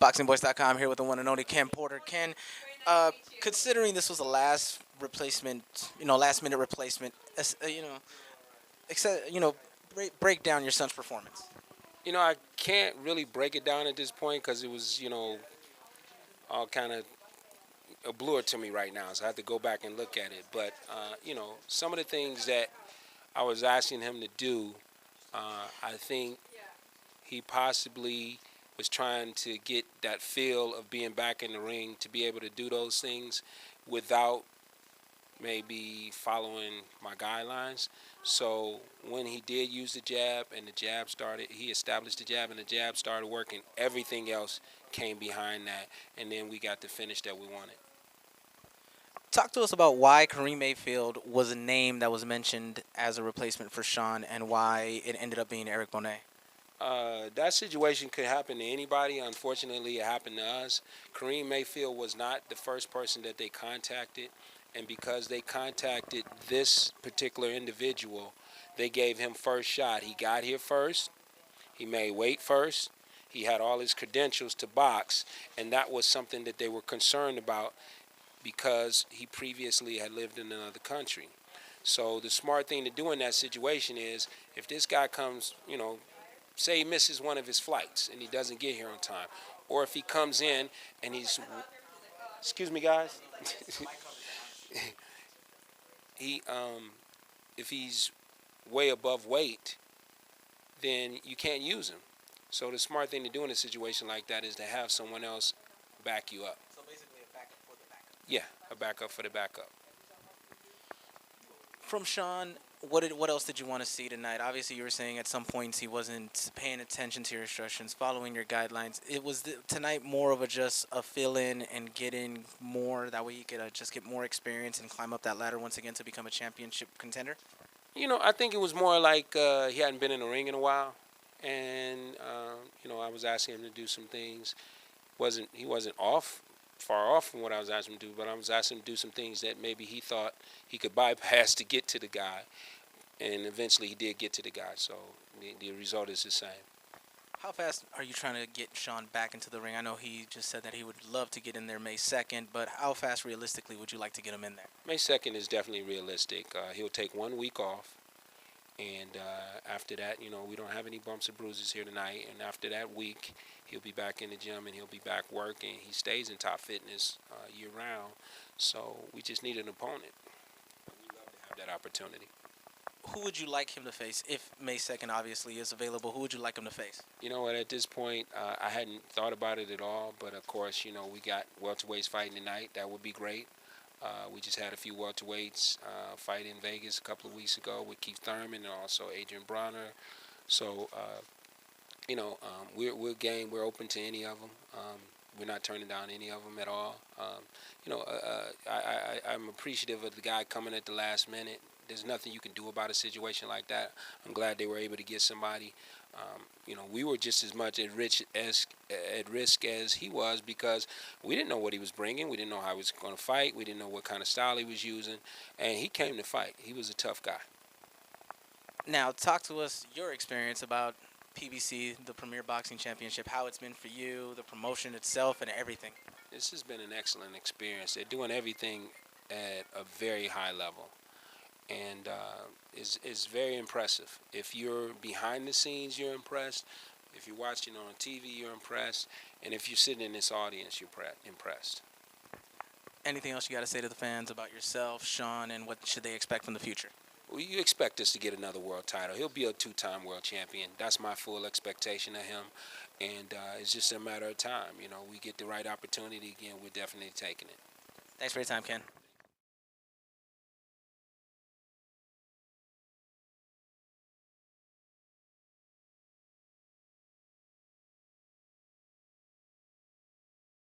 ThaBoxingvoice.com here with the one and only Ken Porter. Ken, considering this was the last replacement, last minute replacement, break down your son's performance. I can't really break it down at this point because it was, all kind of a blur to me right now. So I have to go back and look at it. But, some of the things that I was asking him to do, I think he possibly was trying to get that feel of being back in the ring to be able to do those things without maybe following my guidelines. So when he did use the jab and the jab started, he established the jab and the jab started working, everything else came behind that, and then we got the finish that we wanted. Talk to us about why Kareem Mayfield was a name that was mentioned as a replacement for Shawn and why it ended up being Eric Bonet. That situation could happen to anybody. Unfortunately, it happened to us. Kareem Mayfield was not the first person that they contacted, and because they contacted this particular individual, they gave him first shot. He got here first. He made weight first. He had all his credentials to box, and that was something that they were concerned about because he previously had lived in another country. So the smart thing to do in that situation is if this guy comes, say he misses one of his flights and he doesn't get here on time, or if he comes in and excuse me guys, he if he's way above weight, then you can't use him. So the smart thing to do in a situation like that is to have someone else back you up. So basically a backup for the backup. Yeah, a backup for the backup. From Shawn, what else did you want to see tonight? Obviously, you were saying at some points he wasn't paying attention to your instructions, following your guidelines. It was tonight more of just a fill-in and get in more. That way he could just get more experience and climb up that ladder once again to become a championship contender? I think it was more like he hadn't been in the ring in a while. And, I was asking him to do some things. He wasn't far off from what I was asking him to do, but I was asking him to do some things that maybe he thought he could bypass to get to the guy. And eventually he did get to the guy, so the result is the same. How fast are you trying to get Shawn back into the ring? I know he just said that he would love to get in there May 2nd, but how fast realistically would you like to get him in there? May 2nd is definitely realistic. He'll take 1 week off. And after that, we don't have any bumps or bruises here tonight. And after that week, he'll be back in the gym and he'll be back working. He stays in Top Fitness year-round. So we just need an opponent. We'd love to have that opportunity. Who would you like him to face if May 2nd obviously is available? Who would you like him to face? You know what? At this point, I hadn't thought about it at all. But, of course, we got welterweights fighting tonight. That would be great. We just had a few welterweights fight in Vegas a couple of weeks ago with Keith Thurman and also Adrian Bronner. So, we're game. We're open to any of them. We're not turning down any of them at all. I'm appreciative of the guy coming at the last minute. There's nothing you can do about a situation like that. I'm glad they were able to get somebody. We were just as much at risk as he was because we didn't know what he was bringing. We didn't know how he was going to fight. We didn't know what kind of style he was using. And he came to fight. He was a tough guy. Now, talk to us your experience about PBC, the Premier Boxing Championship, how it's been for you, the promotion itself, and everything. This has been an excellent experience. They're doing everything at a very high level. And is very impressive. If you're behind the scenes, you're impressed. If you're watching on TV, you're impressed. And if you're sitting in this audience, you're impressed. Anything else you got to say to the fans about yourself, Shawn, and what should they expect from the future? Well, you expect us to get another world title. He'll be a 2-time world champion. That's my full expectation of him. And it's just a matter of time. We get the right opportunity again, we're definitely taking it. Thanks for your time, Ken.